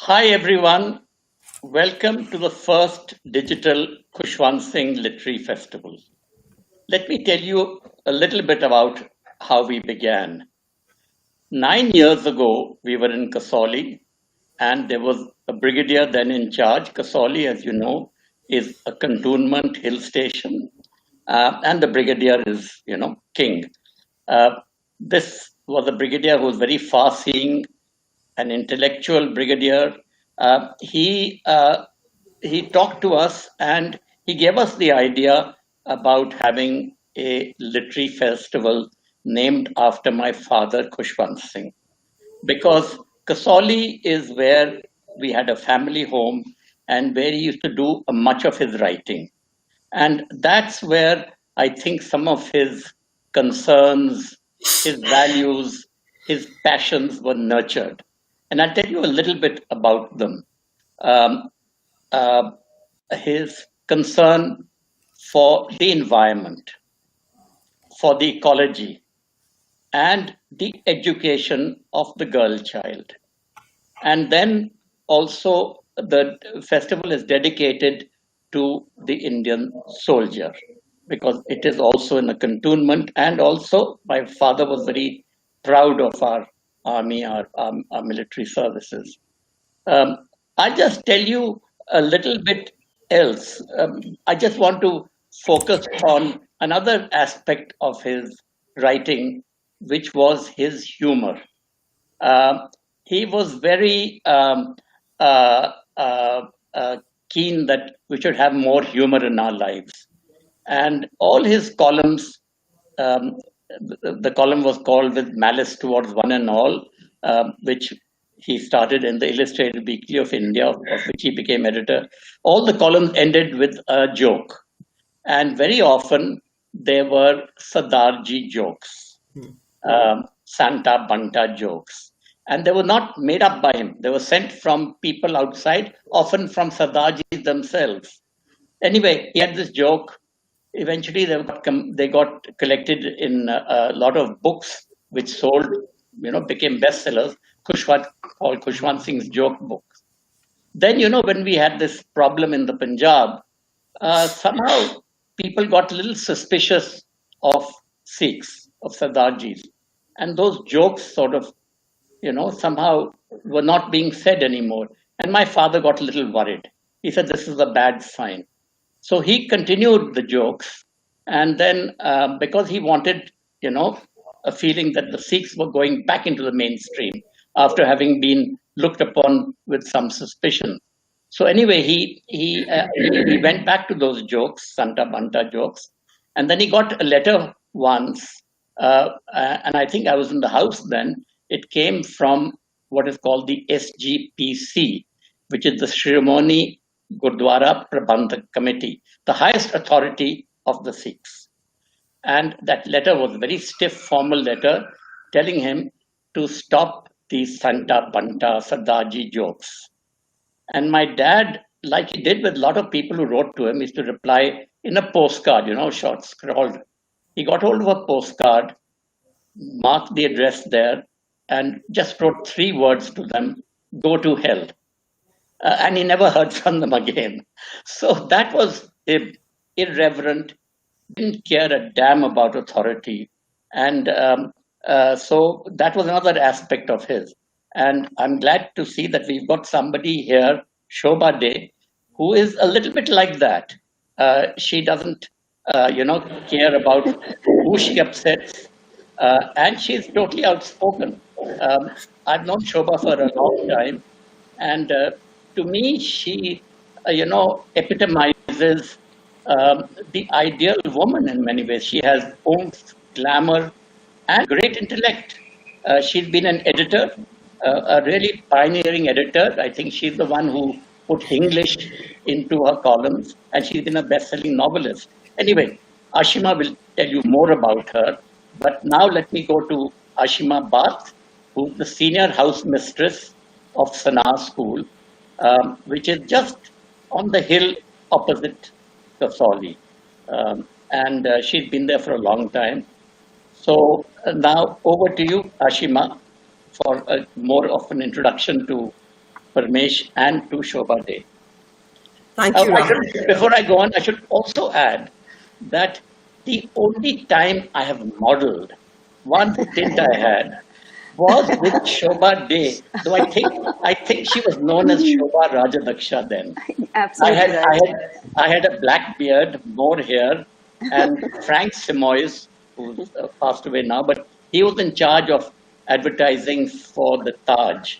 Hi everyone, welcome to the first digital Khushwant Singh Literary Festival. Let me tell you a little bit about how we began. 9 years ago, we were in Kasauli and there was a brigadier then in charge. Kasauli, as you know, is a cantonment hill station and the brigadier is, king. This was a brigadier who was very far-seeing, an intellectual brigadier. He talked to us and he gave us the idea about having a literary festival named after my father, Khushwant Singh, because Kasauli is where we had a family home and where he used to do much of his writing. And that's where I think some of his concerns, his values, his passions were nurtured. And I'll tell you a little bit about them. Um, uh, his concern for the environment, for the ecology, and the education of the girl child. And then also the festival is dedicated to the Indian soldier because it is also in a cantonment. And also my father was very proud of our army, our military services. I just tell you a little bit else. I just want to focus on another aspect of his writing, which was his humor. Uh, he was very uh, uh, keen that we should have more humor in our lives. And all his columns, um, the column was called With Malice Towards One and All, which he started in the Illustrated Weekly of India, of which he became editor. All the columns ended with a joke. And very often they were Sardarji jokes, Santa Banta jokes. And they were not made up by him. They were sent from people outside, often from Sardarji themselves. Anyway, he had this joke. Eventually, they got collected in a lot of books, which sold, became bestsellers. Called Khushwant Singh's joke books. Then, when we had this problem in the Punjab, somehow people got a little suspicious of Sikhs, of Sardarjis. And those jokes sort of, somehow were not being said anymore. And my father got a little worried. He said, this is a bad sign. So he continued the jokes. And then because he wanted, a feeling that the Sikhs were going back into the mainstream after having been looked upon with some suspicion. So anyway, he went back to those jokes, Santa Banta jokes, and then he got a letter once, and I think I was in the house then. It came from what is called the SGPC, which is the Shrimoni Gurdwara Prabandhak Committee, the highest authority of the Sikhs. And that letter was a very stiff, formal letter telling him to stop these Santa Banta Sardaji jokes. And my dad, like he did with a lot of people who wrote to him, used to reply in a postcard, short, scrawled. He got hold of a postcard, marked the address there, and just wrote 3 words to them: go to hell. And he never heard from them again. So that was irreverent, didn't care a damn about authority. And so that was another aspect of his. And I'm glad to see that we've got somebody here, Shobha Day, who is a little bit like that. She doesn't, care about who she upsets, and she's totally outspoken. I've known Shobha for a long time, and to me, she, epitomizes the ideal woman in many ways. She has oomph, glamour, and great intellect. She's been an editor, a really pioneering editor. I think she's the one who put English into her columns, and she's been a best-selling novelist. Anyway, Ashima will tell you more about her. But now let me go to Ashima Bath, who's the senior house mistress of Sanaa School, which is just on the hill opposite Kasoli. And she's been there for a long time. So now over to you, Ashima, for more of an introduction to Parmesh and to Shobha Day. Thank you, before I go on, I should also add that the only time I have modeled, one stint I had, was with Shobha Day. Though I think she was known as Shobha Rajadaksha then. Absolutely. I had a black beard, more hair, and Frank Simoes, who's passed away now, but he was in charge of advertising for the Taj.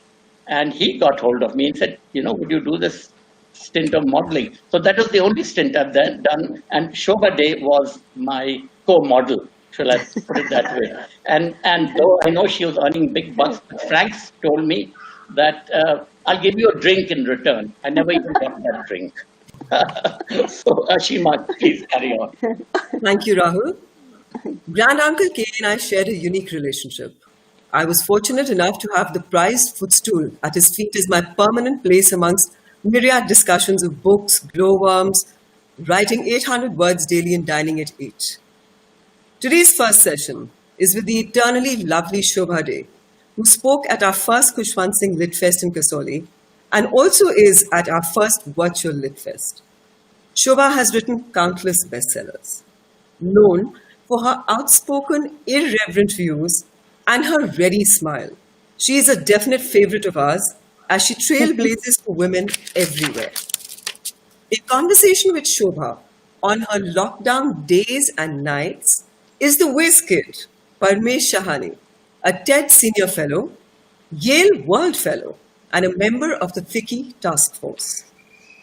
And he got hold of me and said, would you do this stint of modeling? So that was the only stint I've done. And Shobha Day was my co-model, shall I put it that way. And though I know she was earning big bucks, Frank's told me that I'll give you a drink in return. I never even got that drink. So Ashima, please carry on. Thank you, Rahul. Grand Uncle K and I shared a unique relationship. I was fortunate enough to have the prized footstool at his feet as my permanent place amongst myriad discussions of books, glowworms, writing 800 words daily and dining at 8. Today's first session is with the eternally lovely Shobha Day, who spoke at our first Khushwant Singh LitFest in Kasoli and also is at our first virtual LitFest. Shobha has written countless bestsellers, known for her outspoken, irreverent views and her ready smile. She is a definite favorite of ours as she trailblazes for women everywhere. A conversation with Shobha on her lockdown days and nights is the whiz kid, Parmesh Shahani, a TED Senior Fellow, Yale World Fellow, and a member of the FICCI Task Force.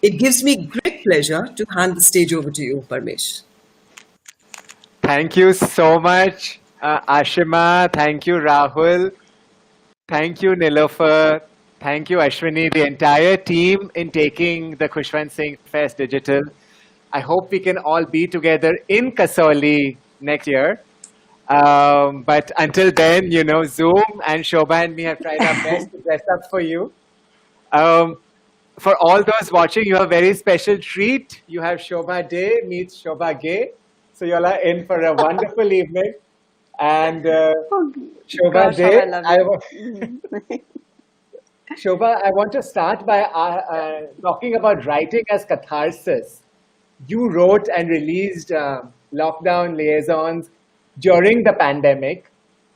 It gives me great pleasure to hand the stage over to you, Parmesh. Thank you so much, Ashima. Thank you, Rahul. Thank you, Nilofer. Thank you, Ashwini, the entire team in taking the Khushwant Singh Fest digital. I hope we can all be together in Kasoli next year. But until then, Zoom and Shobha and me have tried our best to dress up for you. For all those watching, you have a very special treat. You have Shobha Day meets Shobha Gay. So you all are in for a wonderful evening. And Shobha Day, Shobha, I want to start by talking about writing as catharsis. You wrote and released Lockdown Liaisons during the pandemic,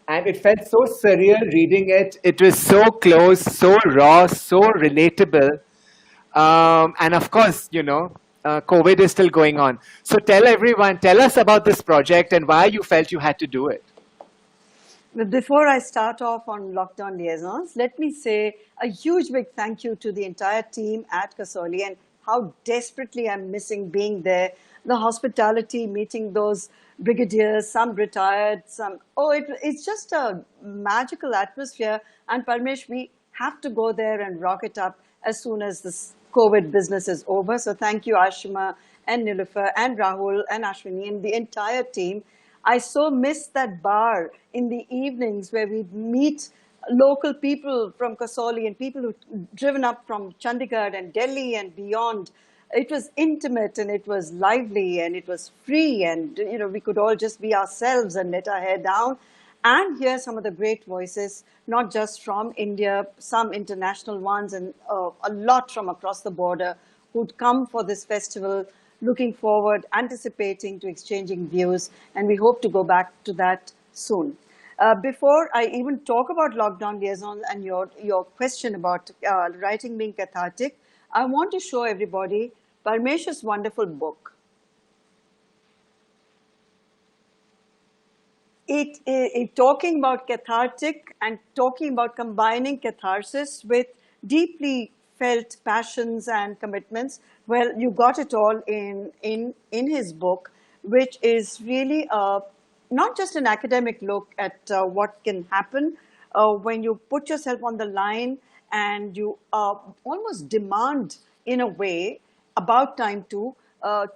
and it felt so surreal reading it. It was so close, so raw, so relatable. And of course, COVID is still going on. So tell us about this project and why you felt you had to do it. But before I start off on lockdown liaisons, let me say a huge big thank you to the entire team at Kasoli and how desperately I'm missing being there. The hospitality, meeting those brigadiers, some retired, some. It's just a magical atmosphere. And Parmesh, we have to go there and rock it up as soon as this COVID business is over. So thank you, Ashima and Nilufer and Rahul and Ashwini and the entire team. I so miss that bar in the evenings where we'd meet local people from Kasoli and people who'd driven up from Chandigarh and Delhi and beyond. It was intimate and it was lively and it was free, and we could all just be ourselves and let our hair down and hear some of the great voices, not just from India, some international ones, and a lot from across the border who'd come for this festival, looking forward, anticipating to exchanging views, and we hope to go back to that soon. Before I even talk about lockdown liaison and your question about writing being cathartic, I want to show everybody Parmesh's wonderful book. It talking about cathartic and talking about combining catharsis with deeply felt passions and commitments. Well, you got it all in his book, which is really not just an academic look at what can happen when you put yourself on the line and you almost demand, in a way, about time to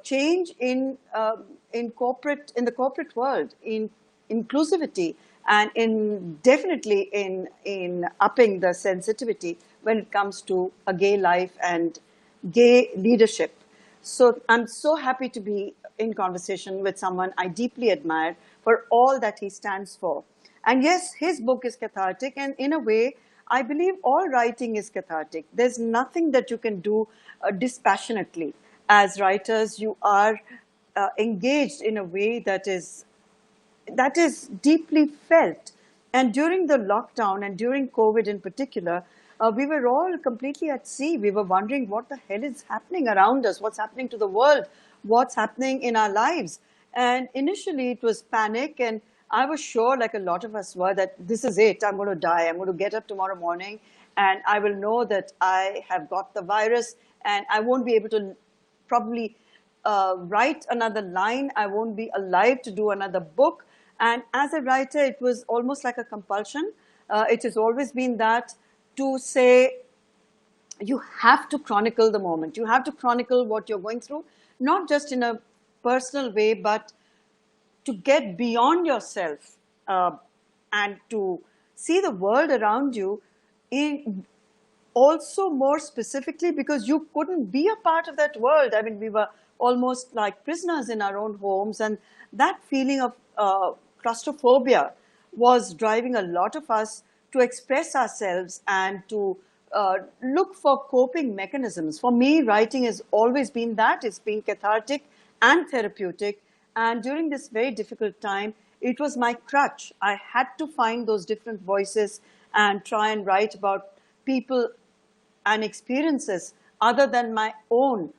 change in the corporate world, in inclusivity, and in definitely in upping the sensitivity when it comes to a gay life and gay leadership. So I'm so happy to be in conversation with someone I deeply admire for all that he stands for. And yes, his book is cathartic, and in a way, I believe all writing is cathartic. There's nothing that you can do dispassionately. As writers, you are engaged in a way that is deeply felt. And during the lockdown and during COVID in particular, we were all completely at sea. We were wondering what the hell is happening around us, what's happening to the world, what's happening in our lives. And initially it was panic, and I was sure, like a lot of us were, that this is it, I'm going to die. I'm going to get up tomorrow morning and I will know that I have got the virus and I won't be able to probably write another line. I won't be alive to do another book. And as a writer, it was almost like a compulsion. It has always been that, to say, you have to chronicle the moment. You have to chronicle what you're going through, not just in a personal way, but to get beyond yourself and to see the world around you in also more specifically, because you couldn't be a part of that world. I mean, we were almost like prisoners in our own homes, and that feeling of claustrophobia was driving a lot of us to express ourselves and to look for coping mechanisms. For me, writing has always been that. It's been cathartic and therapeutic. And during this very difficult time, it was my crutch. I had to find those different voices and try and write about people and experiences other than my own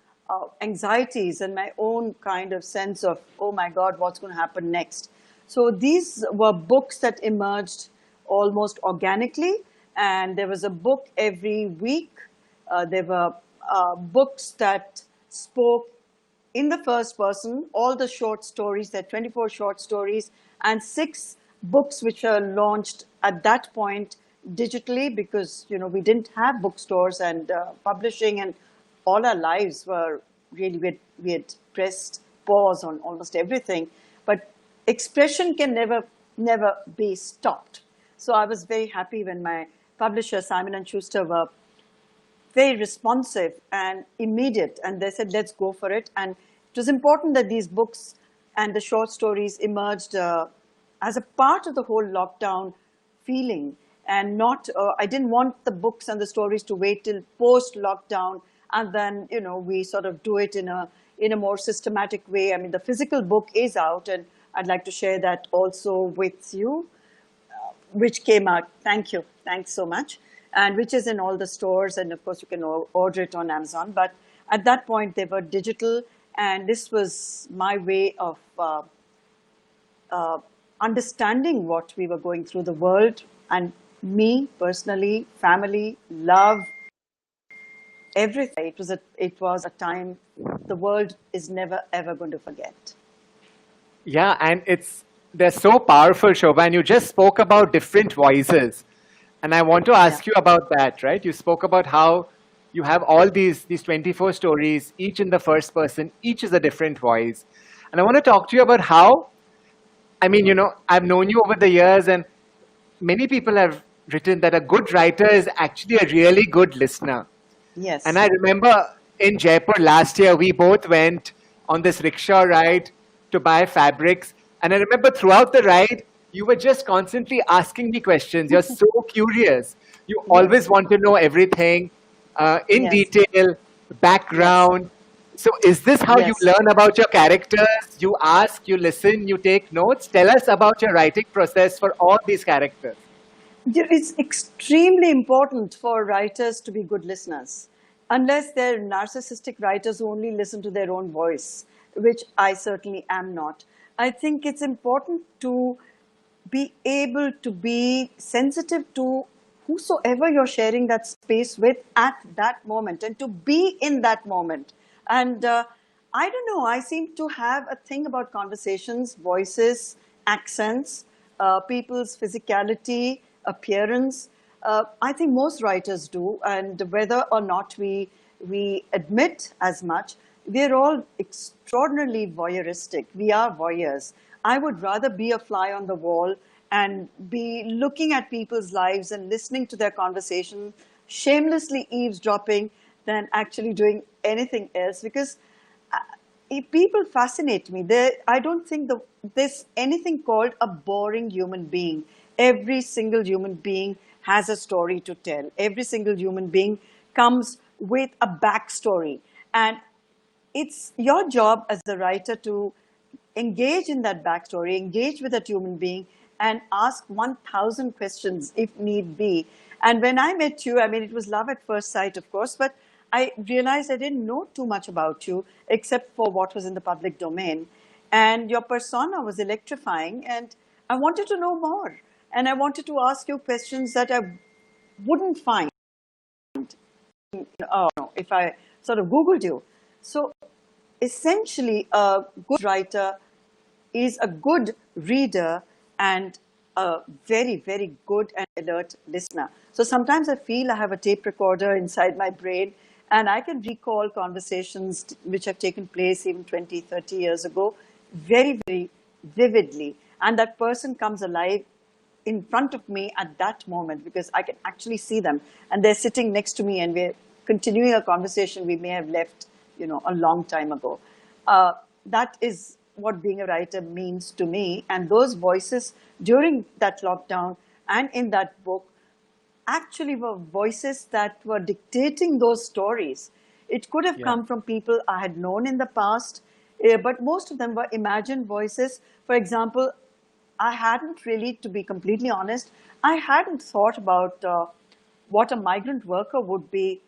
anxieties and my own kind of sense of, oh my God, what's going to happen next? So these were books that emerged almost organically, and there was a book every week. There were books that spoke in the first person, all the short stories, there are 24 short stories, and 6 books which were launched at that point digitally, because we didn't have bookstores and publishing, and all our lives were really, we had pressed pause on almost everything. But expression can never be stopped. So I was very happy when my publisher, Simon & Schuster, were very responsive and immediate, and they said, let's go for it. And it was important that these books and the short stories emerged as a part of the whole lockdown feeling, and not, I didn't want the books and the stories to wait till post-lockdown, and then, we sort of do it in a more systematic way. I mean, the physical book is out, and I'd like to share that also with you, which came out. Thank you. Thanks so much. And which is in all the stores, and of course you can order it on Amazon. But at that point they were digital, and this was my way of understanding what we were going through, the world, and me personally, family, love, everything. It was a time the world is never ever going to forget. Yeah, and they're so powerful, Shobha. And you just spoke about different voices, and I want to Yeah. ask you about that. Right? You spoke about how you have all these 24 stories, each in the first person, each is a different voice, and I want to talk to you about how. I mean, I've known you over the years, and many people have written that a good writer is actually a really good listener. And Yes. I remember in Jaipur last year, we both went on this rickshaw ride to buy fabrics. And I remember throughout the ride, you were just constantly asking me questions. You're so curious. You always Yes. want to know everything in Yes. detail, Yes. background. So, is this how you Yes. learn about your characters? You ask, you listen, you take notes. Tell us about your writing process for all these characters. It's extremely important for writers to be good listeners, unless they're narcissistic writers who only listen to their own voice, which I certainly am not. I think it's important to be able to be sensitive to whosoever you're sharing that space with at that moment, and to be in that moment. And I don't know, I seem to have a thing about conversations, voices, accents, people's physicality, appearance. I think most writers do, and whether or not we admit as much, we're all extraordinarily voyeuristic. We are voyeurs. I would rather be a fly on the wall and be looking at people's lives and listening to their conversation, shamelessly eavesdropping, than actually doing anything else, because people fascinate me. I don't think there's anything called a boring human being. Every single human being has a story to tell. Every single human being comes with a backstory. And it's your job as the writer to engage in that backstory, engage with that human being, and ask 1,000 questions if need be. And when I met you, I mean, it was love at first sight, of course, but I realized I didn't know too much about you except for what was in the public domain. And your persona was electrifying, and I wanted to know more. And I wanted to ask you questions that I wouldn't find if I sort of Googled you. So essentially, a good writer is a good reader and a very, very good and alert listener. So sometimes I feel I have a tape recorder inside my brain, and I can recall conversations which have taken place even 20, 30 years ago very, very vividly. And that person comes alive in front of me at that moment, because I can actually see them, and they're sitting next to me, and we're continuing a conversation we may have left, a long time ago. That is what being a writer means to me. And those voices during that lockdown and in that book actually were voices that were dictating those stories. It could have Yeah. come from people I had known in the past, but most of them were imagined voices. For example, I hadn't really, to be completely honest, I hadn't thought about what a migrant worker would be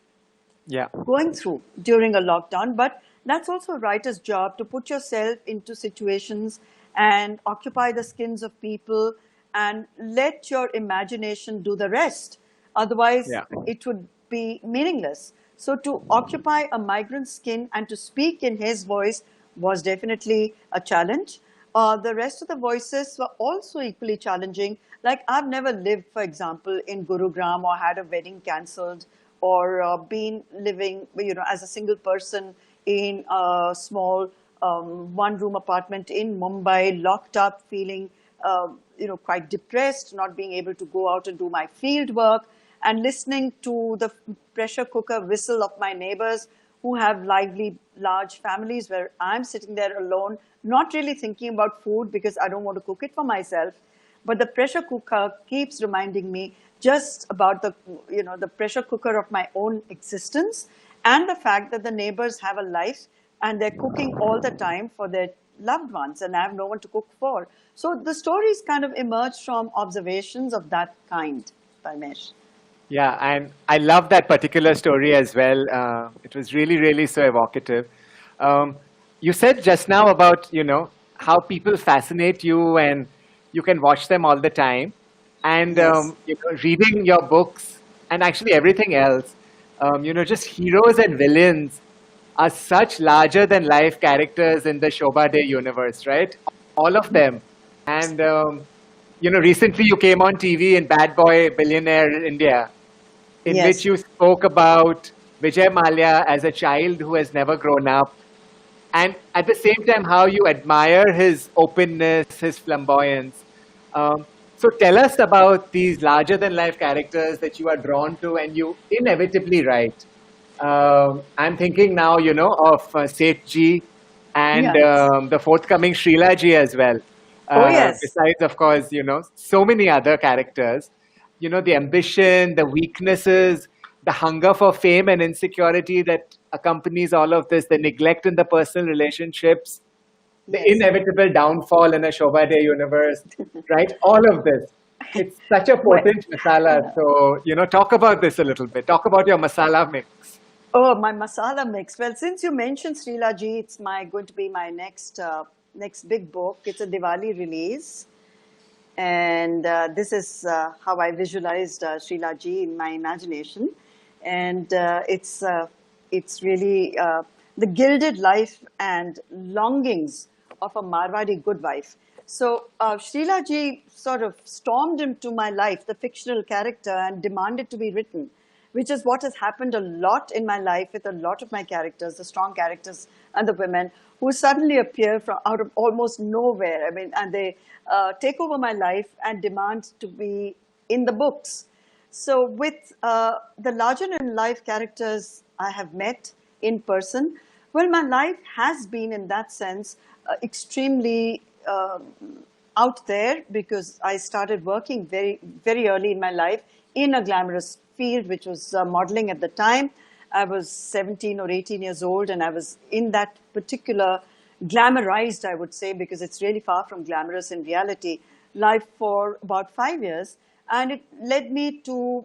Yeah. going through during a lockdown. But that's also a writer's job, to put yourself into situations and occupy the skins of people and let your imagination do the rest. Otherwise, Yeah. it would be meaningless. So to occupy a migrant's skin and to speak in his voice was definitely a challenge. The rest of the voices were also equally challenging. Like, I've never lived, for example, in Gurugram, or had a wedding cancelled, or been living, as a single person in a small one-room apartment in Mumbai, locked up, feeling, quite depressed, not being able to go out and do my field work, and listening to the pressure cooker whistle of my neighbors who have lively, large families, where I'm sitting there alone, not really thinking about food because I don't want to cook it for myself. But the pressure cooker keeps reminding me just about the pressure cooker of my own existence, and the fact that the neighbors have a life and they're cooking all the time for their loved ones, and I have no one to cook for. So the stories kind of emerge from observations of that kind, Parmesh. Yeah, and I love that particular story as well. It was really, really so evocative. You said just now about, how people fascinate you, and You can watch them all the time. And, Yes. reading your books and actually everything else, just heroes and villains are such larger than life characters in the Shobha Day universe, right? All of them. And, recently you came on TV in Bad Boy Billionaire India, in which Yes. you spoke about Vijay Mallya as a child who has never grown up, and at the same time, how you admire his openness, his flamboyance. So tell us about these larger than life characters that you are drawn to and you inevitably write. I'm thinking now, of Seth Ji and Yes. the forthcoming Srila Ji as well. Oh, yes. Besides, of course, so many other characters. The ambition, the weaknesses, the hunger for fame and insecurity that accompanies all of this, the neglect in the personal relationships, the Yes. inevitable downfall in a Shobha Day universe, right? All of this. It's such a Well, potent masala. So, talk about this a little bit. Talk about your masala mix. oh, my masala mix. Well, since you mentioned Srila Ji, it's going to be my next big book. It's a Diwali release, and this is how I visualized Srila Ji in my imagination, and it's really the gilded life and longings of a Marwadi good wife. So Srila Ji sort of stormed into my life, the fictional character, and demanded to be written, which is what has happened a lot in my life with a lot of my characters, the strong characters and the women who suddenly appear from out of almost nowhere. I mean, and they take over my life and demand to be in the books. So with the larger than life characters I have met in person, well, my life has been in that sense extremely out there because I started working very, very early in my life in a glamorous field, which was modeling at the time. I was 17 or 18 years old, and I was in that particular glamorized, I would say, because it's really far from glamorous in reality, life for about 5 years. And it led me to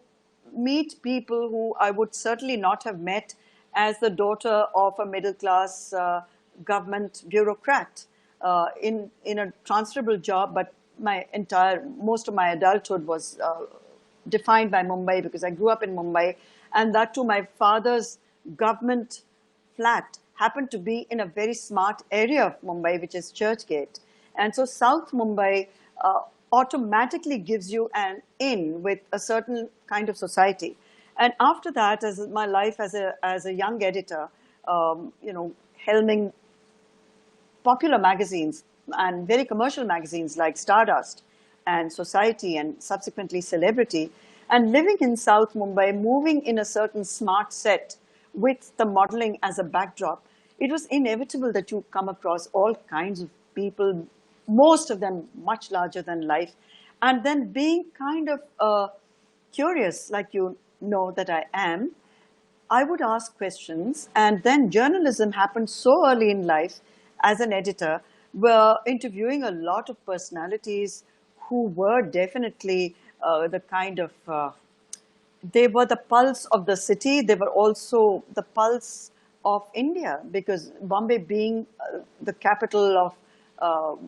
meet people who I would certainly not have met as the daughter of a middle class government bureaucrat in a transferable job. But most of my adulthood was defined by Mumbai because I grew up in Mumbai, and that too, my father's government flat happened to be in a very smart area of Mumbai, which is Churchgate. And so South Mumbai automatically gives you an in with a certain kind of society. And after that, as my life as a young editor, helming popular magazines and very commercial magazines like Stardust and Society and subsequently Celebrity, and living in South Mumbai, moving in a certain smart set with the modeling as a backdrop, it was inevitable that you come across all kinds of people, most of them much larger than life, and then being kind of curious, like you know that I am, I would ask questions, and then journalism happened so early in life as an editor. We're interviewing a lot of personalities who were definitely the kind of, they were the pulse of the city. They were also the pulse of India because Bombay being the capital of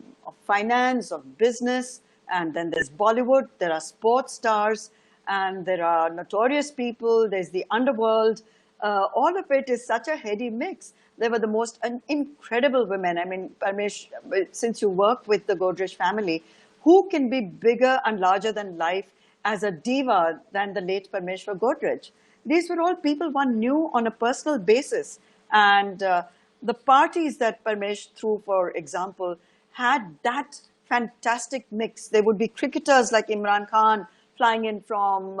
finance, of business, and then there's Bollywood, there are sports stars, and there are notorious people, there's the underworld. All of it is such a heady mix. They were the most incredible women. I mean, Parmesh, since you work with the Godrej family, who can be bigger and larger than life as a diva than the late Parmeshwar Godrej? These were all people one knew on a personal basis. And the parties that Parmesh threw, for example, had that fantastic mix. There would be cricketers like Imran Khan flying in from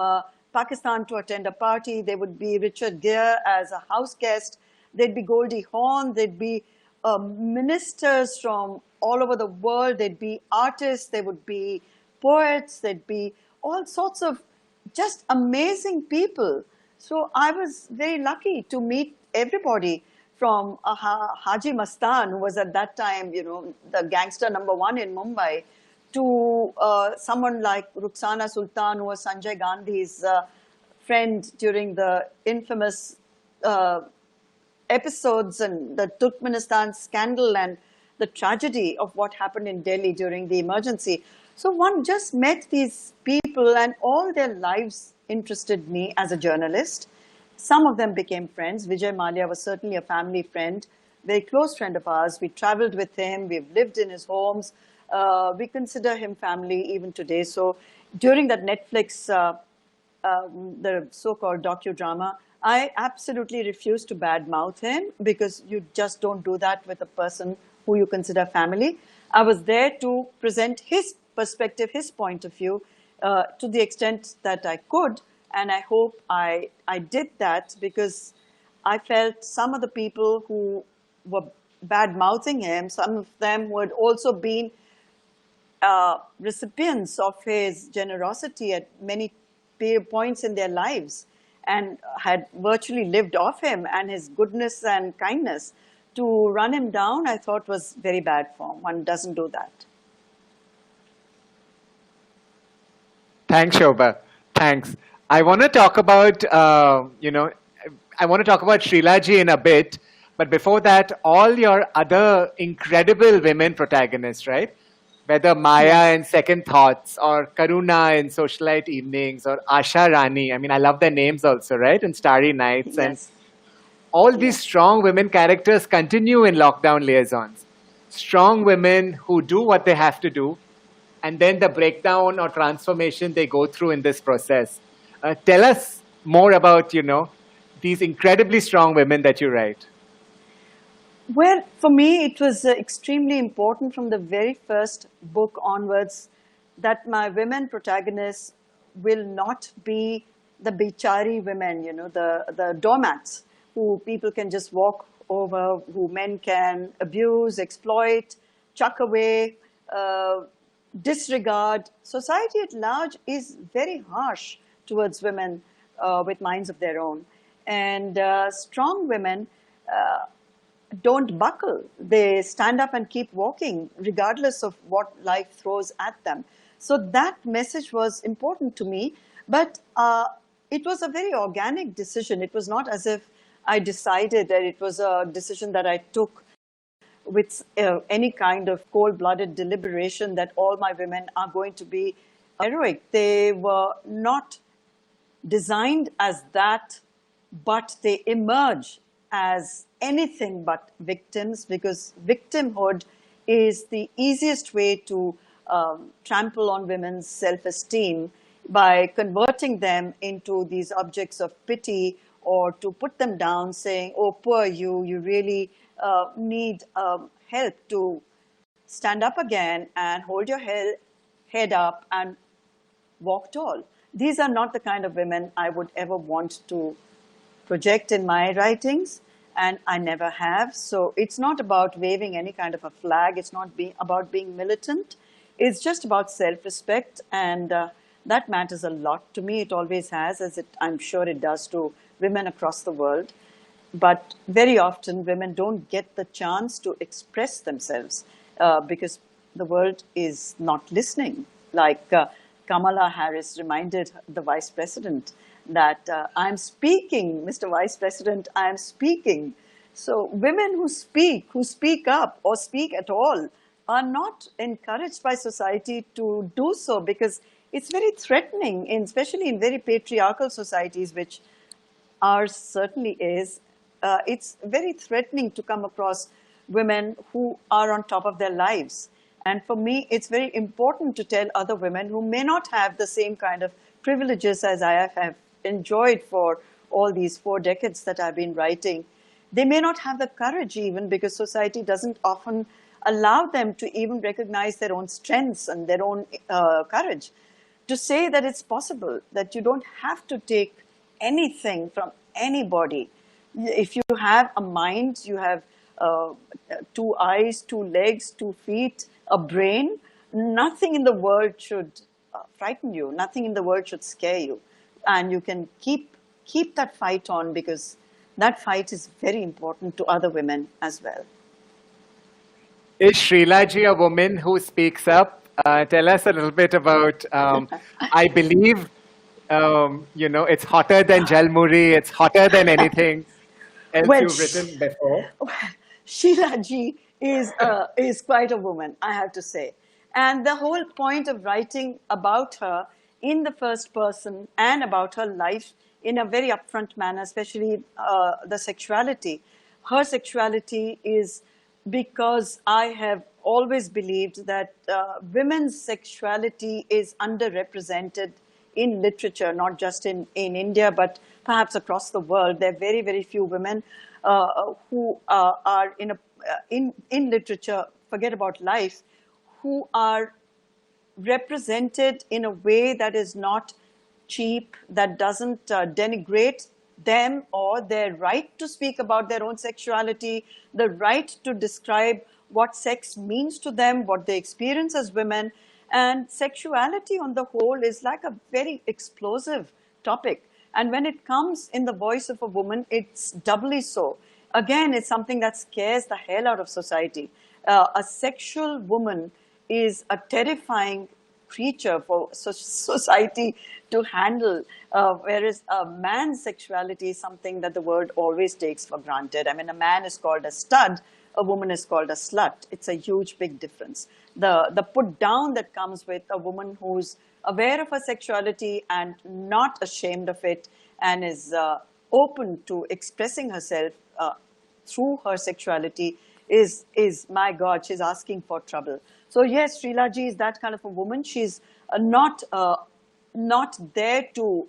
Pakistan to attend a party. There would be Richard Gere as a house guest. There'd be Goldie Hawn. There'd be ministers from all over the world. There'd be artists. There would be poets. There'd be all sorts of just amazing people. So I was very lucky to meet everybody from Haji Mastan, who was at that time, the gangster number one in Mumbai, to someone like Rukhsana Sultan, who was Sanjay Gandhi's friend during the infamous episodes and the Turkmenistan scandal and the tragedy of what happened in Delhi during the emergency. So one just met these people and all their lives interested me as a journalist. Some of them became friends. Vijay Mallya was certainly a family friend, very close friend of ours. We traveled with him. We've lived in his homes. We consider him family even today. So during that Netflix, the so-called docudrama, I absolutely refuse to badmouth him because you just don't do that with a person who you consider family. I was there to present his perspective, his point of view, to the extent that I could. And I hope I did that because I felt some of the people who were bad-mouthing him, some of them who had also been recipients of his generosity at many points in their lives and had virtually lived off him and his goodness and kindness, to run him down, I thought was very bad form. One doesn't do that. Thanks, Shobha. Thanks. I want to talk about, I want to talk about Shrilaji in a bit. But before that, all your other incredible women protagonists, right? Whether Maya in Second Thoughts or Karuna in Socialite Evenings or Asha Rani. I mean, I love their names also, right? In Starry Nights. Yes. And all these strong women characters continue in Lockdown Liaisons. Strong women who do what they have to do, and then the breakdown or transformation they go through in this process. Tell us more about, these incredibly strong women that you write. Well, for me, it was extremely important from the very first book onwards that my women protagonists will not be the bichari women, the doormats who people can just walk over, who men can abuse, exploit, chuck away, disregard. Society at large is very harsh towards women with minds of their own. And strong women don't buckle. They stand up and keep walking regardless of what life throws at them. So that message was important to me, but it was a very organic decision. It was not as if I decided that it was a decision that I took with any kind of cold-blooded deliberation that all my women are going to be heroic. They were not designed as that, but they emerge as anything but victims, because victimhood is the easiest way to trample on women's self-esteem by converting them into these objects of pity, or to put them down saying, oh, poor you, you really need help to stand up again and hold your head up and walk tall. These are not the kind of women I would ever want to project in my writings, and I never have. So it's not about waving any kind of a flag. It's not about being militant. It's just about self-respect, and that matters a lot to me. It always has, as I'm sure it does to women across the world. But very often, women don't get the chance to express themselves because the world is not listening. Like Kamala Harris reminded the vice president that I'm speaking, Mr. Vice President, I'm speaking. So women who speak up or speak at all are not encouraged by society to do so, because it's very threatening, especially in very patriarchal societies, which ours certainly is. It's very threatening to come across women who are on top of their lives. And for me, it's very important to tell other women who may not have the same kind of privileges as I have enjoyed for all these 4 decades that I've been writing. They may not have the courage even, because society doesn't often allow them to even recognize their own strengths and their own courage, to say that it's possible, that you don't have to take anything from anybody. If you have a mind, you have 2 eyes, 2 legs, 2 feet, a brain, nothing in the world should frighten you. Nothing in the world should scare you. And you can keep that fight on, because that fight is very important to other women as well. Is Shrilaji a woman who speaks up? Tell us a little bit about, I believe, it's hotter than Jalmuri, it's hotter than anything else you've written before. Sheila ji is quite a woman, I have to say. And the whole point of writing about her in the first person and about her life in a very upfront manner, especially the sexuality. Her sexuality is because I have always believed that women's sexuality is underrepresented in literature, not just in India, but perhaps across the world. There are very, very few women who are in literature, forget about life, who are represented in a way that is not cheap, that doesn't denigrate them or their right to speak about their own sexuality, the right to describe what sex means to them, what they experience as women. And sexuality on the whole is like a very explosive topic. And when it comes in the voice of a woman, it's doubly so. Again, it's something that scares the hell out of society. A sexual woman is a terrifying creature for society to handle, whereas a man's sexuality is something that the world always takes for granted. I mean, a man is called a stud, a woman is called a slut. It's a huge, big difference. The put down that comes with a woman who's aware of her sexuality and not ashamed of it and is open to expressing herself through her sexuality is my God, she's asking for trouble. So yes, Srila Ji is that kind of a woman. She's not there to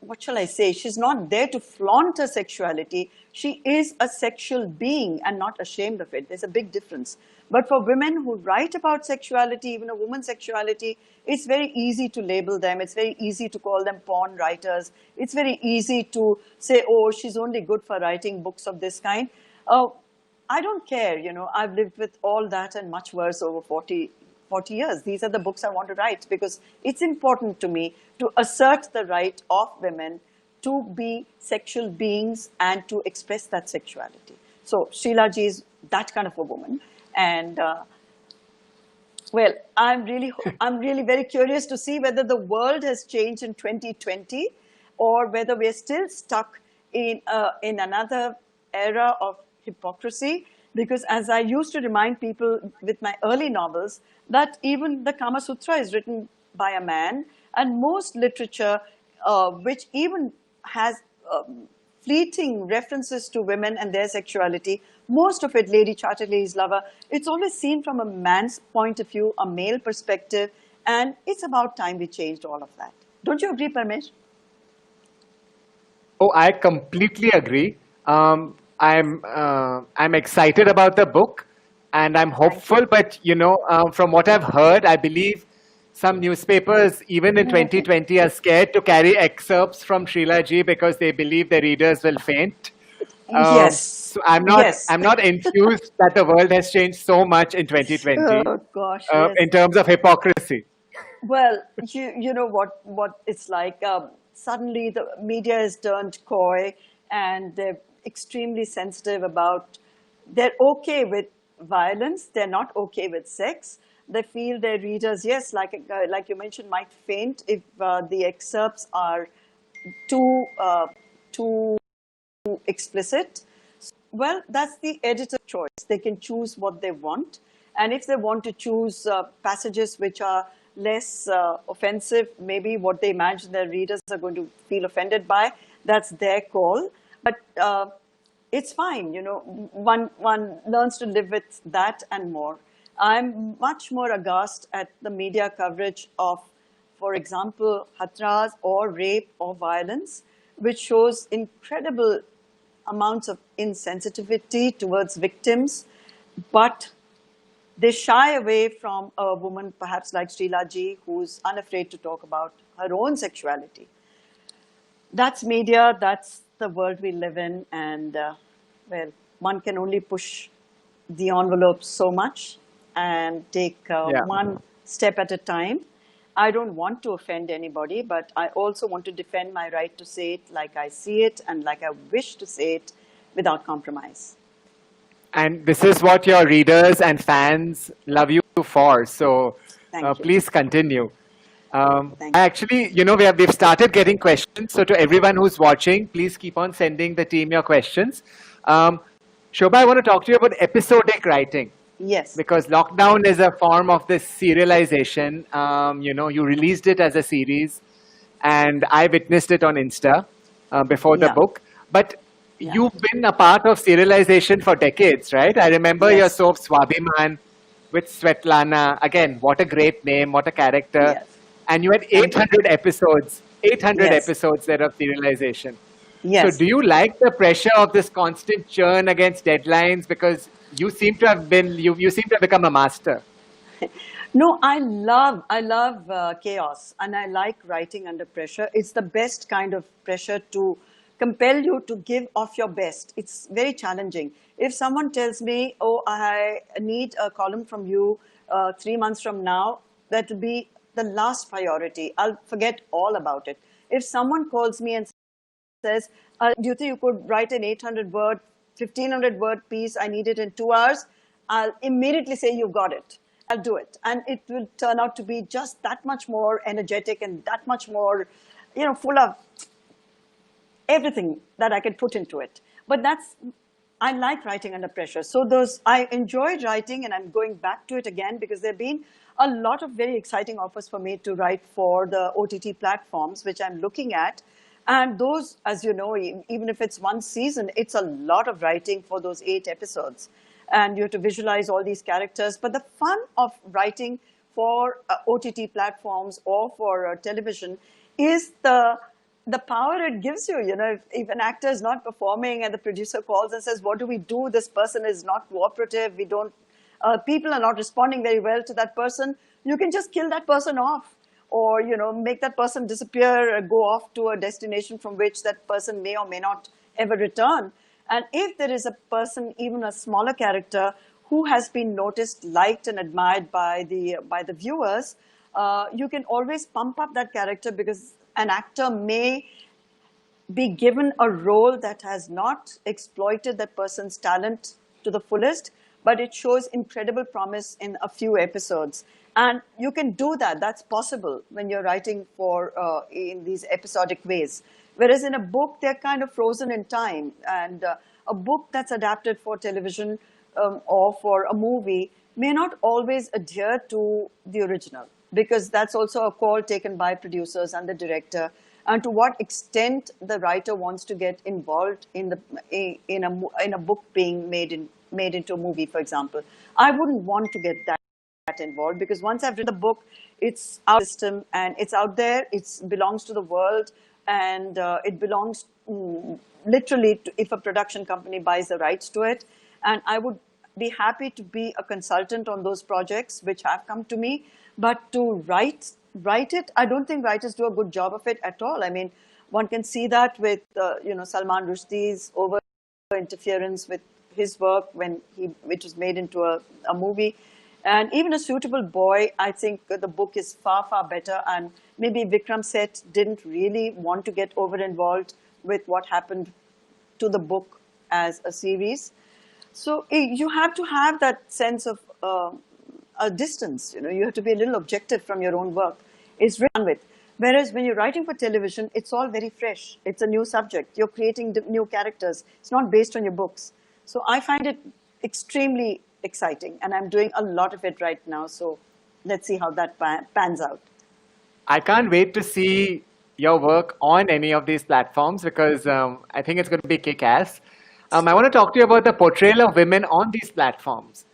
what shall I say? She's not there to flaunt her sexuality. She is a sexual being and not ashamed of it. There's a big difference. But for women who write about sexuality, even a woman's sexuality, it's very easy to label them. It's very easy to call them porn writers. It's very easy to say, oh, she's only good for writing books of this kind. I don't care, I've lived with all that and much worse over 40 years. These are the books I want to write because it's important to me to assert the right of women to be sexual beings and to express that sexuality. So Sheila Ji is that kind of a woman. And well, I'm really very curious to see whether the world has changed in 2020 or whether we're still stuck in another era of hypocrisy. Because as I used to remind people with my early novels, that even the Kama Sutra is written by a man, and most literature, which even has fleeting references to women and their sexuality, most of it, Lady Chatterley's Lover, it's always seen from a man's point of view, a male perspective, and it's about time we changed all of that. Don't you agree, Parmesh? Oh, I completely agree. I'm excited about the book, and I'm hopeful. But from what I've heard, I believe some newspapers, even in 2020, are scared to carry excerpts from Srila Ji because they believe their readers will faint. Yes. So I'm not enthused that the world has changed so much in 2020. Oh gosh. Yes. In terms of hypocrisy. Well, you know what it's like. Suddenly, the media has turned coy, and they're extremely sensitive about. They're okay with violence. They're not okay with sex. They feel their readers, yes, like you mentioned, might faint if the excerpts are too explicit. Well, that's the editor's choice. They can choose what they want. And if they want to choose passages which are less offensive, maybe what they imagine their readers are going to feel offended by, that's their call. But it's fine, one learns to live with that and more. I'm much more aghast at the media coverage of, for example, hatras or rape or violence, which shows incredible amounts of insensitivity towards victims, but they shy away from a woman perhaps like Srila Ji, who's unafraid to talk about her own sexuality. That's media, that's the world we live in, and well, one can only push the envelope so much and take one step at a time. I don't want to offend anybody, but I also want to defend my right to say it like I see it and like I wish to say it without compromise. And this is what your readers and fans love you for. So please continue. Actually, we've started getting questions. So to everyone who's watching, please keep on sending the team your questions. Shobha, I want to talk to you about episodic writing. Yes. because lockdown is a form of this serialization. You released it as a series, and I witnessed it on Insta before the Yeah. book. But Yeah. you've been a part of serialization for decades, right? I remember your Yes. soap Swabhiman with Svetlana. Again, what a great name, what a character. Yes. And you had Thank you. 800 episodes, 800 Yes. episodes there of serialization. So Yes. do you like the pressure of this constant churn against deadlines? Because you seem to have become a master. No, I love chaos, and I like writing under pressure. It's the best kind of pressure to compel you to give off your best. It's very challenging. If someone tells me, "Oh, I need a column from you 3 months from now," that will be the last priority. I'll forget all about it. If someone calls me and says, do you think you could write an 800 word, 1500 word piece? I need it in 2 hours. I'll immediately say, you got it. I'll do it. And it will turn out to be just that much more energetic and that much more, full of everything that I can put into it. But I like writing under pressure. So I enjoyed writing, and I'm going back to it again because there have been a lot of very exciting offers for me to write for the OTT platforms, which I'm looking at. And those, as you know, even if it's one season, it's a lot of writing for those 8 episodes. And you have to visualize all these characters. But the fun of writing for OTT platforms or for television is the power it gives you. If an actor is not performing and the producer calls and says, what do we do? This person is not cooperative. People are not responding very well to that person. You can just kill that person off, or, make that person disappear, go off to a destination from which that person may or may not ever return. And if there is a person, even a smaller character, who has been noticed, liked, and admired by the viewers, you can always pump up that character, because an actor may be given a role that has not exploited that person's talent to the fullest, but it shows incredible promise in a few episodes. And you can do that. That's possible when you're writing in these episodic ways. Whereas in a book, they're kind of frozen in time. And a book that's adapted for television or for a movie may not always adhere to the original, because that's also a call taken by producers and the director, and to what extent the writer wants to get involved in a book being made into a movie, for example. I wouldn't want to get that involved, because once I've read the book, it's out of the system and it's out there. It belongs to the world, and it belongs literally to, if a production company buys the rights to it. And I would be happy to be a consultant on those projects which have come to me, but to write it, I don't think writers do a good job of it at all. I mean, one can see that with Salman Rushdie's over interference with his work which was made into a movie. And even A Suitable Boy, I think the book is far, far better. And maybe Vikram Seth didn't really want to get over involved with what happened to the book as a series. So you have to have that sense of a distance. You have to be a little objective from your own work. It's written with. Whereas when you're writing for television, it's all very fresh. It's a new subject. You're creating new characters. It's not based on your books. So I find it extremely exciting, and I'm doing a lot of it right now. So let's see how that pans out. I can't wait to see your work on any of these platforms, because I think it's going to be kick-ass. I want to talk to you about the portrayal of women on these platforms,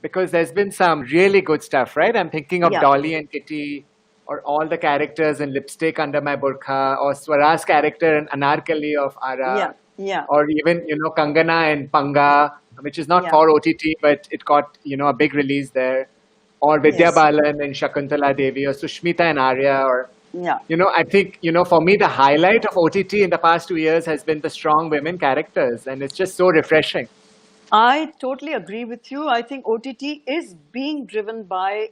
because there's been some really good stuff, right? I'm thinking of Yeah. Dolly and Kitty, or all the characters in Lipstick Under My Burqa, or Swara's character in Anarkali of Ara, Yeah. or even Kangana and Panga, which is not Yeah. for OTT, but it got a big release there, or Vidya Yes. Balan and Shakuntala Devi, or Sushmita and Arya, or Yeah. I think, for me, the highlight of OTT in the past 2 years has been the strong women characters, and it's just so refreshing. I totally agree with you. I think OTT is being driven by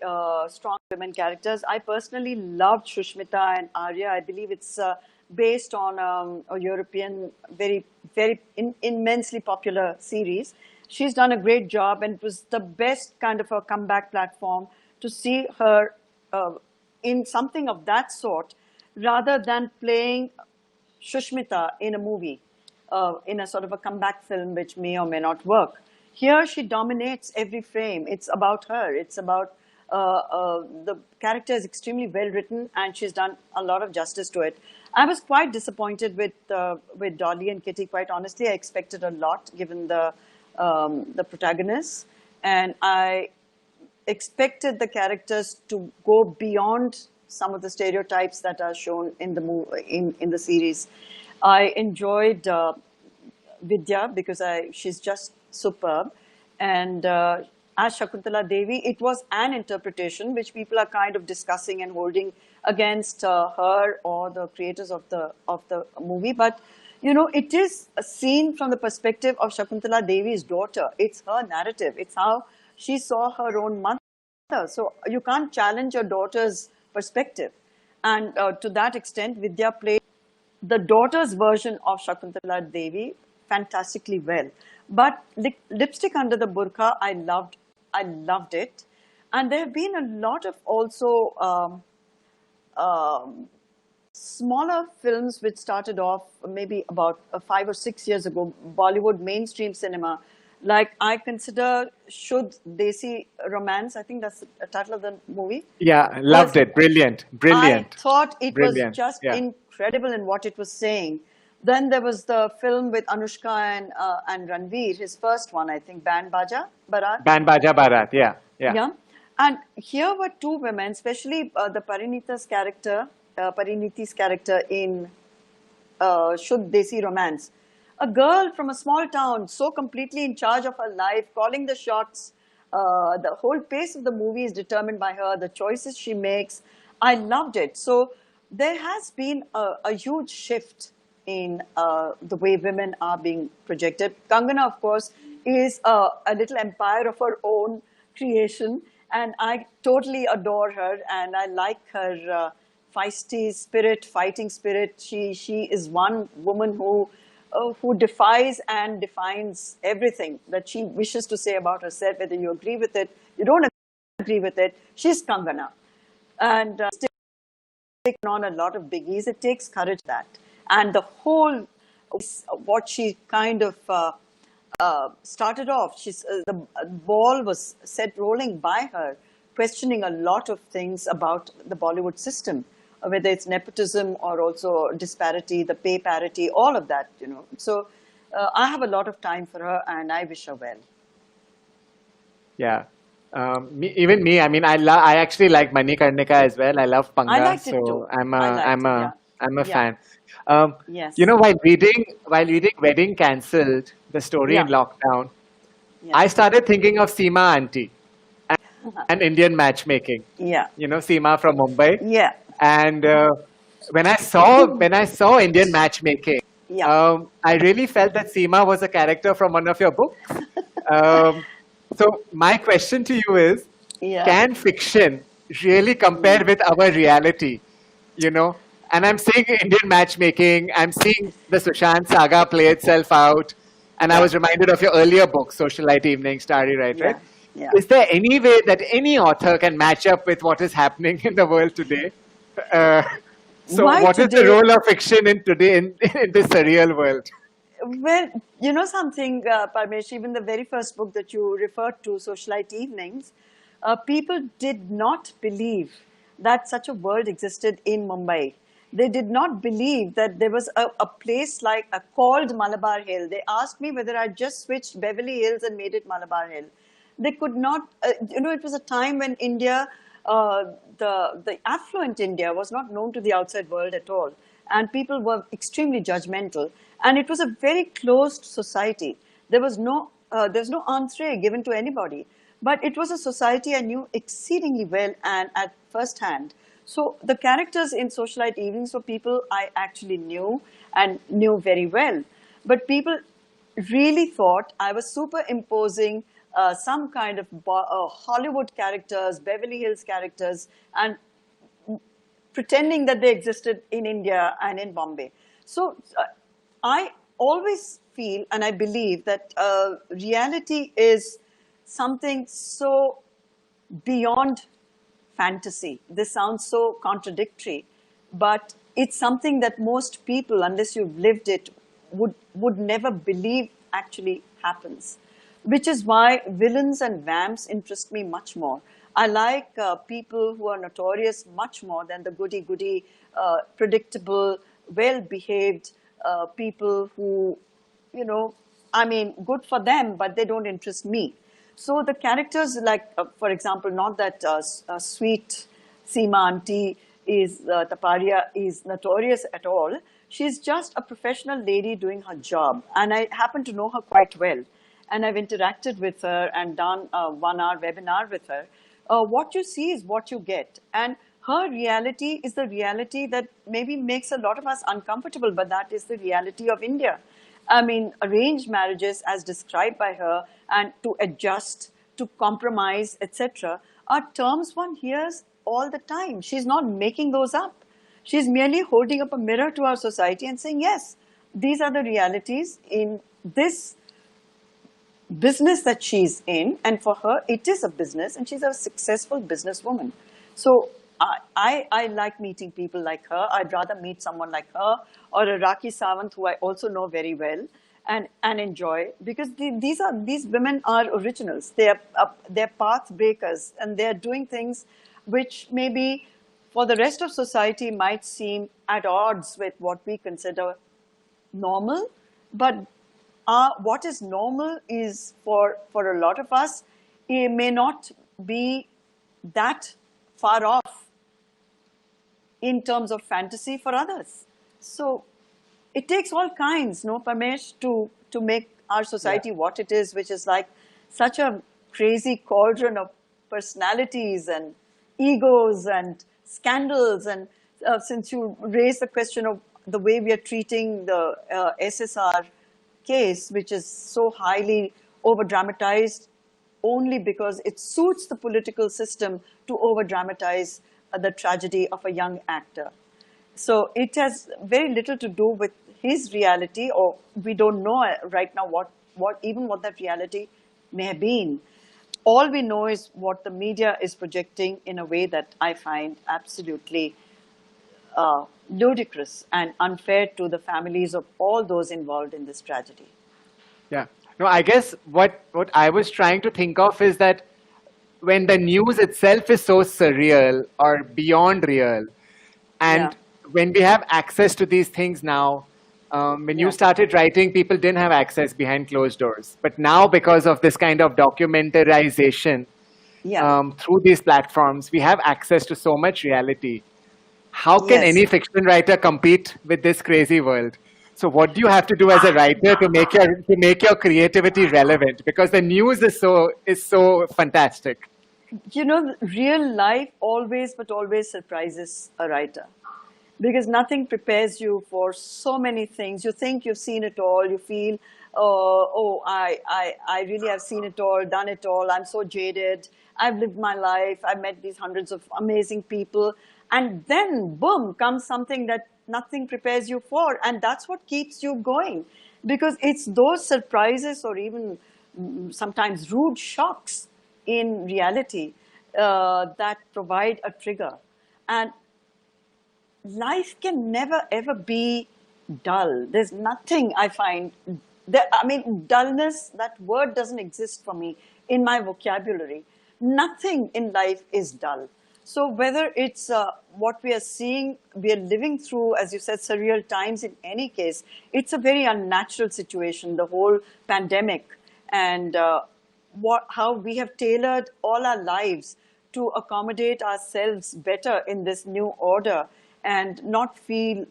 strong women characters. I personally loved Shushmita and Arya. I believe it's based on a European, very, very immensely popular series. She's done a great job, and it was the best kind of a comeback platform to see her in something of that sort, rather than playing Shushmita in a movie, in a sort of a comeback film which may or may not work. Here she dominates every frame. It's about her. It's about the character is extremely well written, and she's done a lot of justice to it. I was quite disappointed with Dolly and Kitty. Quite honestly, I expected a lot given the protagonists, and I expected the characters to go beyond some of the stereotypes that are shown in in the series. I enjoyed Vidya because she's just superb, and as Shakuntala Devi, it was an interpretation which people are kind of discussing and holding against her or the creators of the movie. But it is a scene from the perspective of Shakuntala Devi's daughter. It's her narrative. It's how she saw her own mother. So you can't challenge your daughter's perspective. And to that extent, Vidya played the daughter's version of Shakuntala Devi fantastically well. But Lipstick Under the Burqa, I loved it. And there have been a lot of also smaller films which started off maybe about 5 or 6 years ago, Bollywood mainstream cinema. Like I consider Shuddh Desi Romance, I think that's the title of the movie. Yeah, loved it. Brilliant. I thought it was Brilliant. just Yeah. incredible in what it was saying. Then there was the film with Anushka and Ranveer, his first one, I think, Band Baja Barat. Band Baja Barat. Yeah. Yeah. Yeah. And here were two women, especially the Pariniti's character in Shuddh Desi Romance. A girl from a small town, so completely in charge of her life, calling the shots. The whole pace of the movie is determined by her, the choices she makes. I loved it. So there has been a huge shift in the way women are being projected. Kangana, of course, is a little empire of her own creation, and I totally adore her, and I like her feisty spirit, fighting spirit. She is one woman who defies and defines everything that she wishes to say about herself, whether you agree with it, you don't agree with it. She's Kangana. And taken on a lot of biggies. It takes courage that. And the whole, what she kind of started off, the ball was set rolling by her, questioning a lot of things about the Bollywood system, whether it's nepotism or also disparity, the pay parity, all of that, So I have a lot of time for her, and I wish her well. Yeah. Even me, I mean, I actually like Manikarnika as well. I love Panga, I liked it so too. I'm Yeah. a fan. Yes. While reading Wedding Cancelled, the story in Yeah. lockdown, Yeah. I started thinking of Seema Auntie and Indian matchmaking. Yeah. Seema from Mumbai. Yeah. And when I saw Indian matchmaking, Yeah. I really felt that Seema was a character from one of your books. Um, so my question to you is, Yeah. can fiction really compare with our reality? And I'm seeing Indian matchmaking, I'm seeing the Sushant saga play itself out, and I Yeah. was reminded of your earlier book, Socialite Evening, Starry Right, Yeah. right? Yeah. Is there any way that any author can match up with what is happening in the world today? Uh, so Why what is the today? role of fiction in today in this surreal world? Well, you know something, Parmesh, even the very first book that you referred to, Socialite Evenings, people did not believe that such a world existed in Mumbai. They did not believe that there was a place called Malabar Hill. They asked me whether I just switched Beverly Hills and made it Malabar Hill. They could not, it was a time when India, the affluent India was not known to the outside world at all. And people were extremely judgmental. And it was a very closed society. There was no entree given to anybody. But it was a society I knew exceedingly well and at first hand. So the characters in Socialite Evenings were people I actually knew and knew very well. But people really thought I was superimposing some kind of Hollywood characters, Beverly Hills characters, and pretending that they existed in India and in Bombay. So I always feel and I believe that reality is something so beyond fantasy. This sounds so contradictory, but it's something that most people, unless you've lived it, would never believe actually happens. which is why villains and vamps interest me much more. I like people who are notorious much more than the goody-goody, predictable, well-behaved people who, you know, I mean, good for them, but they don't interest me. So the characters like, for example, not that sweet Seema auntie is, Taparia is notorious at all. She's just a professional lady doing her job. And I happen to know her quite well. And I've interacted with her and done a 1 hour webinar with her. What you see is what you get. And her reality is the reality that maybe makes a lot of us uncomfortable, but that is the reality of India. I mean, arranged marriages as described by her and to adjust, to compromise, etc., are terms one hears all the time. She's not making those up. She's merely holding up a mirror to our society and saying, yes, these are the realities in this business that she's in, and for her it is a business, and she's a successful businesswoman. So I like meeting people like her. I'd rather meet someone like her or a Raki Sawant, who I also know very well and enjoy, because these women are originals. They're path breakers, and they're doing things which maybe for the rest of society might seem at odds with what we consider normal, but what is normal is for a lot of us, it may not be that far off in terms of fantasy for others. So it takes all kinds, no, Parmesh, to make our society what it is, which is like such a crazy cauldron of personalities and egos and scandals. And since you raised the question of the way we are treating the SSR case, which is so highly over-dramatized only because it suits the political system to over-dramatize the tragedy of a young actor. So it has very little to do with his reality, or we don't know right now what that reality may have been. All we know is what the media is projecting in a way that I find absolutely ludicrous and unfair to the families of all those involved in this tragedy. Yeah. No, I guess what I was trying to think of is that when the news itself is so surreal or beyond real, and when we have access to these things now, when you started writing, people didn't have access behind closed doors. But now, because of this kind of documentarization through these platforms, we have access to so much reality. How can any fiction writer compete with this crazy world? So what do you have to do as a writer to make your creativity relevant? Because the news is so fantastic. You know, real life always surprises a writer, because nothing prepares you for so many things. You think you've seen it all. You feel, I really have seen it all, done it all. I'm so jaded. I've lived my life. I've met these hundreds of amazing people. And then, boom, comes something that nothing prepares you for. And that's what keeps you going. Because it's those surprises or even sometimes rude shocks in reality that provide a trigger. And life can never, ever be dull. There's nothing I find. Dullness, that word doesn't exist for me in my vocabulary. Nothing in life is dull. So whether it's what we are seeing, we are living through, as you said, surreal times in any case, it's a very unnatural situation, the whole pandemic, and how we have tailored all our lives to accommodate ourselves better in this new order and not feel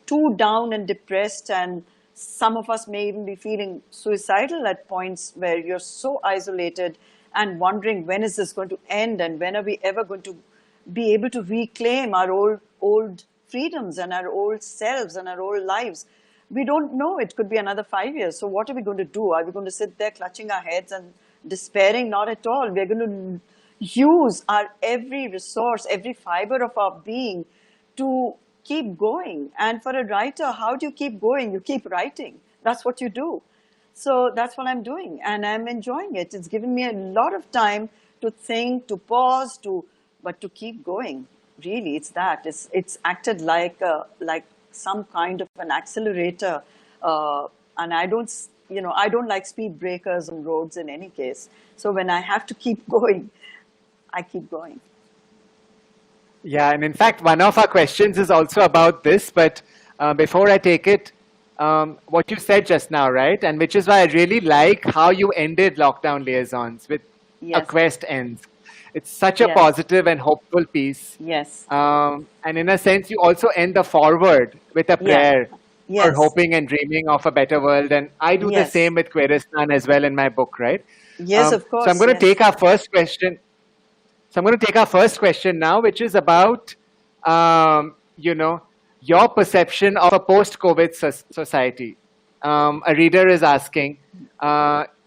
too down and depressed. And some of us may even be feeling suicidal at points where you're so isolated and wondering, when is this going to end, and when are we ever going to be able to reclaim our old freedoms and our old selves and our old lives? We don't know. It could be another 5 years. So what are we going to do? Are we going to sit there clutching our heads and despairing? Not at all. We're going to use our every resource, every fiber of our being to keep going. And for a writer, how do you keep going? You keep writing. That's what you do. So that's what I'm doing, and I'm enjoying it. It's given me a lot of time to think, to pause, but to keep going. Really, it's that. It's acted like some kind of an accelerator, and I don't I don't like speed breakers on roads in any case. So when I have to keep going, I keep going. Yeah, and in fact, one of our questions is also about this. But before I take it, what you said just now, right? And which is why I really like how you ended Lockdown Liaisons with a Yes, quest ends. It's such a yes, positive and hopeful piece. yes, And in a sense, you also end the forward with a yeah, prayer for yes, hoping and dreaming of a better world. And I do the yes, same with Queristan as well in my book, right? yes, of So I'm course, going to yes. take our first question. So I'm going to take our first question now, which is about, you know, your perception of a post-COVID society. A reader is asking,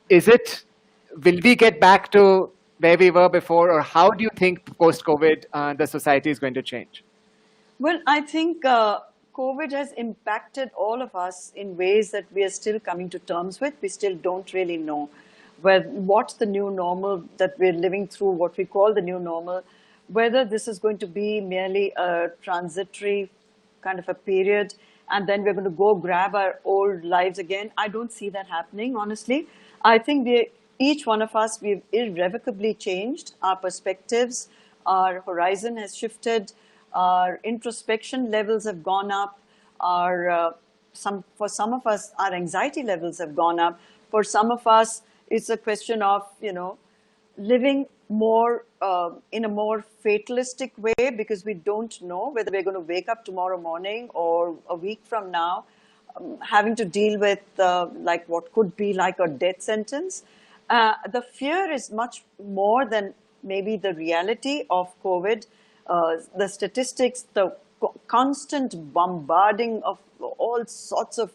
is it, will we get back to where we were before, or how do you think post-COVID the society is going to change? Well, I think COVID has impacted all of us in ways that we are still coming to terms with. We still don't really know what's the new normal that we're living through, what we call the new normal, whether this is going to be merely a transitory kind of a period and then we're going to go grab our old lives again. I don't see that happening, honestly. I think each one of us, we've irrevocably changed our perspectives, our horizon has shifted, our introspection levels have gone up, for some of us, our anxiety levels have gone up. For some of us, it's a question of, living more in a more fatalistic way because we don't know whether we're going to wake up tomorrow morning or a week from now, having to deal with like what could be like a death sentence. The fear is much more than maybe the reality of COVID. The statistics, the constant bombarding of all sorts of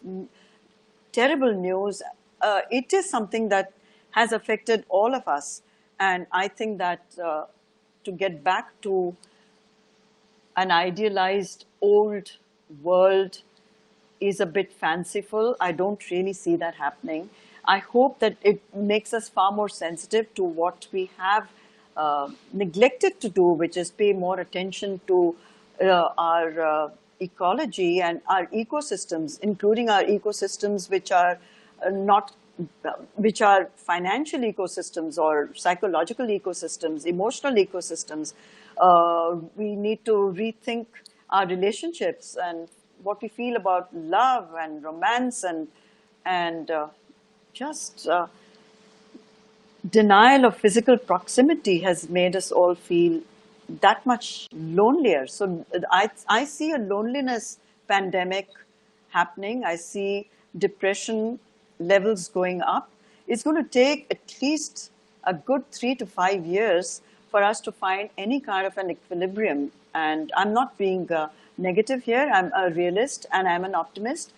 terrible news, it is something that has affected all of us. And I think that to get back to an idealized old world is a bit fanciful. I don't really see that happening. I hope that it makes us far more sensitive to what we have neglected to do, which is pay more attention to our ecology and our ecosystems, including our ecosystems which are not which are financial ecosystems or psychological ecosystems, emotional ecosystems. We need to rethink our relationships and what we feel about love and romance and just denial of physical proximity has made us all feel that much lonelier. So I see a loneliness pandemic happening. I see depression levels going up. It's going to take at least a good 3 to 5 years for us to find any kind of an equilibrium. And I'm not being negative here. I'm a realist and I'm an optimist.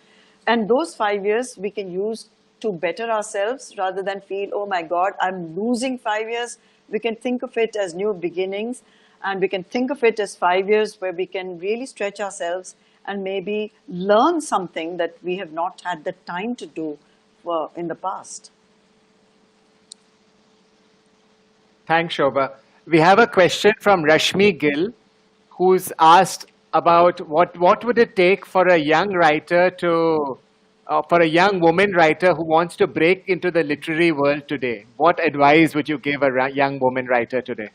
And those 5 years we can use to better ourselves rather than feel, oh my God, I'm losing 5 years. We can think of it as new beginnings, and we can think of it as 5 years where we can really stretch ourselves and maybe learn something that we have not had the time to do in the past. Thanks, Shobha. We have a question from Rashmi Gill, who's asked about what would it take for a young writer to, for a young woman writer who wants to break into the literary world today. What advice would you give a young woman writer today?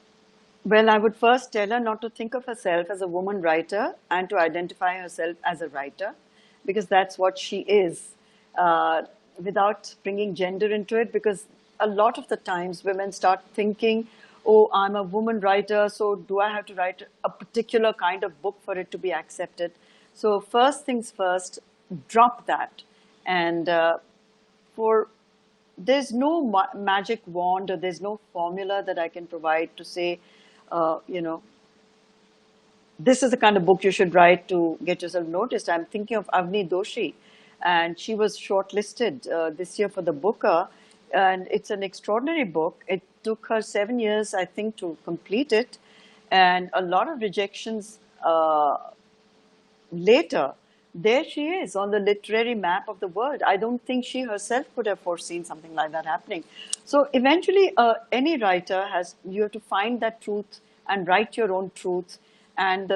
Well, I would first tell her not to think of herself as a woman writer and to identify herself as a writer, because that's what she is, without bringing gender into it, because a lot of the times women start thinking, oh, I'm a woman writer, so do I have to write a particular kind of book for it to be accepted? So first things first, drop that. And there's no magic wand or there's no formula that I can provide to say, this is the kind of book you should write to get yourself noticed. I'm thinking of Avni Doshi, and she was shortlisted this year for the Booker, and it's an extraordinary book. It took her 7 years, I think, to complete it, and a lot of rejections later. There she is on the literary map of the world. I don't think she herself could have foreseen something like that happening. So eventually, any writer you have to find that truth and write your own truth. And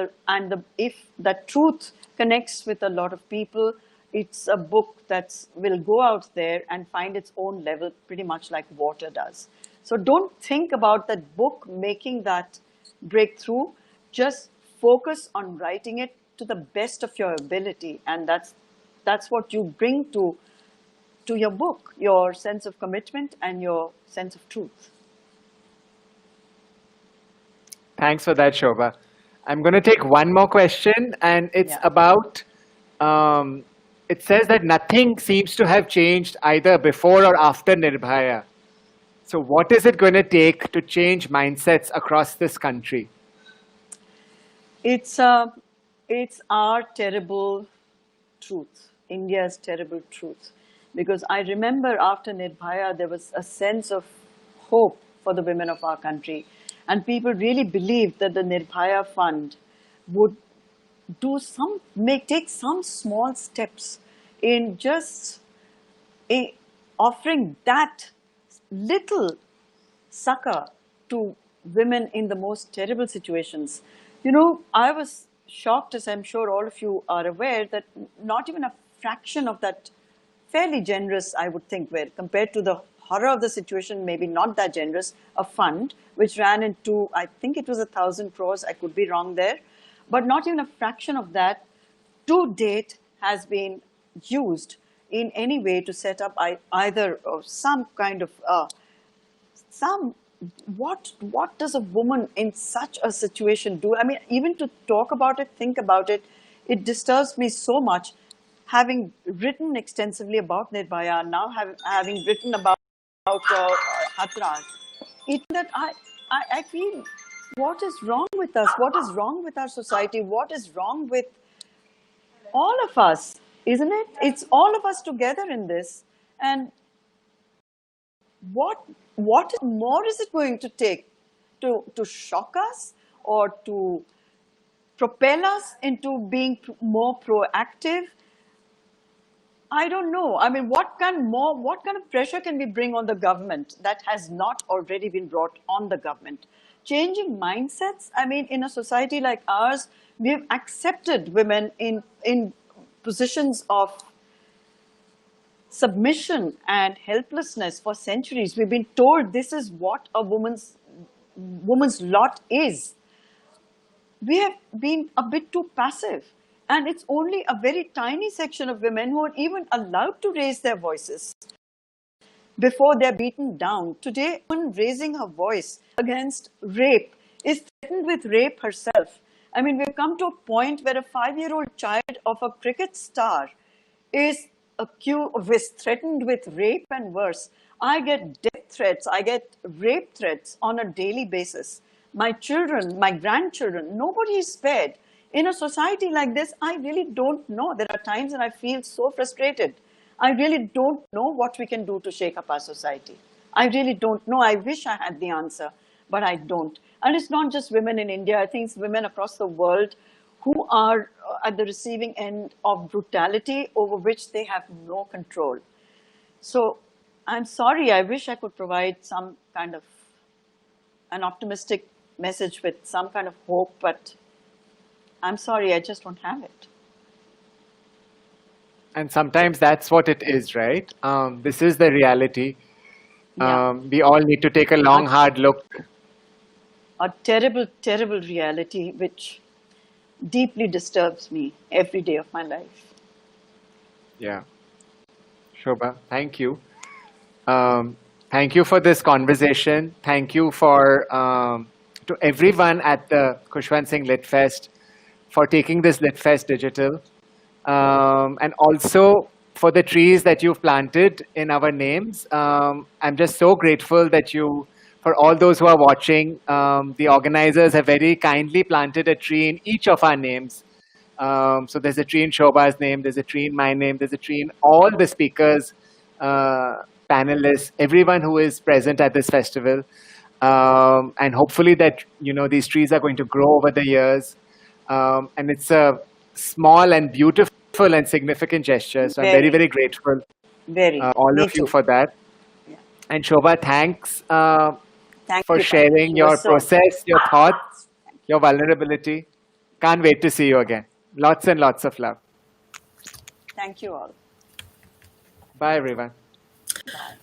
if that truth connects with a lot of people, It's a book that will go out there and find its own level pretty much like water does. So don't think about that book making that breakthrough. Just focus on writing it to the best of your ability, and that's what you bring to your book, your sense of commitment and your sense of truth. Thanks for that, Shobha. I'm going to take one more question, and it's Yeah. about. It says that nothing seems to have changed either before or after Nirbhaya. So, what is it going to take to change mindsets across this country? It's our terrible truth, India's terrible truth. Because I remember after Nirbhaya, there was a sense of hope for the women of our country. And people really believed that the Nirbhaya Fund would take some small steps in just offering that little succor to women in the most terrible situations. You know, I was shocked, as I'm sure all of you are aware, that not even a fraction of that fairly generous, I would think, where compared to the horror of the situation, maybe not that generous, a fund which ran into, I think it was 1,000 crores, I could be wrong there, but not even a fraction of that to date has been used in any way to set up either some kind of what does a woman in such a situation do? I mean, even to talk about it, think about it, it disturbs me so much. Having written extensively about Nirbhaya, now having written about Hathras, it that I feel, what is wrong with us? What is wrong with our society? What is wrong with all of us? Isn't it? It's all of us together in this. And what more is it going to take to shock us or to propel us into being more proactive? I don't know. I mean, what kind of pressure can we bring on the government that has not already been brought on the government? Changing mindsets. I mean, in a society like ours, we've accepted women in positions of submission and helplessness for centuries. We've been told this is what a woman's lot is. We have been a bit too passive. And it's only a very tiny section of women who are even allowed to raise their voices before they're beaten down. Today, a woman raising her voice against rape is threatened with rape herself. I mean, we've come to a point where a 5-year-old child of a cricket star is threatened with rape and worse. I get death threats, I get rape threats on a daily basis. My children, my grandchildren, nobody is spared. In a society like this, I really don't know. There are times when I feel so frustrated. I really don't know what we can do to shake up our society. I really don't know. I wish I had the answer, but I don't. And it's not just women in India. I think it's women across the world who are at the receiving end of brutality over which they have no control. So I'm sorry. I wish I could provide some kind of an optimistic message with some kind of hope, but I'm sorry, I just don't have it. And sometimes that's what it is, right? This is the reality. Yeah. We all need to take a long, hard look. A terrible, terrible reality which deeply disturbs me every day of my life. Yeah. Shobha, thank you. Thank you for this conversation. Thank you for to everyone at the Khushwant Singh LitFest for taking this LitFest digital, and also for the trees that you've planted in our names. I'm just so grateful that for all those who are watching, the organizers have very kindly planted a tree in each of our names. So there's a tree in Shobha's name, there's a tree in my name, there's a tree in all the speakers, panelists, everyone who is present at this festival. And hopefully that, these trees are going to grow over the years. And it's a small and beautiful and significant gesture. So I'm very, very grateful, all of you for that. Yeah. And Shobha, thanks Thank for you, sharing your process, your thoughts, your vulnerability. Can't wait to see you again. Lots and lots of love. Thank you all. Bye, everyone.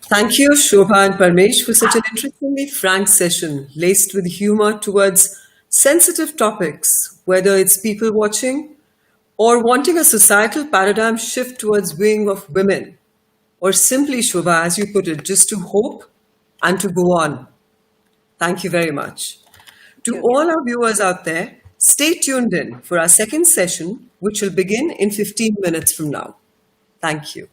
Thank you, Shobha and Parmesh, for such an interestingly frank session, laced with humor towards sensitive topics, whether it's people watching or wanting a societal paradigm shift towards viewing of women, or simply, Shobha, as you put it, just to hope and to go on. Thank you very much. To all our viewers out there, stay tuned in for our second session, which will begin in 15 minutes from now. Thank you.